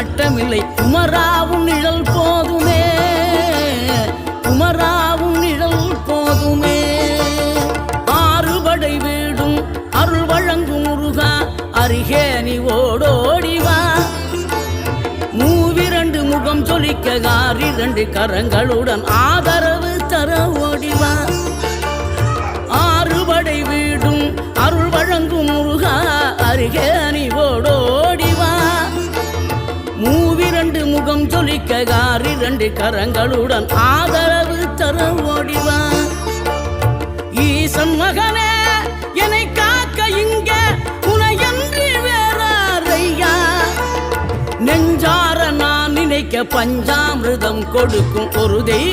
நாட்டமில்லை. குமராவும் நிழல் போதுமே, குமராவும் நிழல் போதுமே. ஆறுபடை வீடும் அருள் வழங்கும் முருகா, அருகே நீ ஓடோடிவா. மூவிரண்டு முகம் சொலிக்க ஆறிரண்டு கரங்களுடன் ஆதரவு தர ஓடிவா. ஆறுபடை வீடும் அருள் வழங்கும் முருகா, அருகே நீ ஓடோடிவா. மூவிரண்டு முகம் சொலிக்க ஆறிரண்டு கரங்களுடன் ஆதரவு தர ஓடிவா. ஈசன் மகனே என்னை காக்க இங்க உனையன்றி வேறாரையா. நெஞ்சார நான் நினைக்க பஞ்சாமிர்தம் கொடுக்கும் ஒரு தெய்வம்.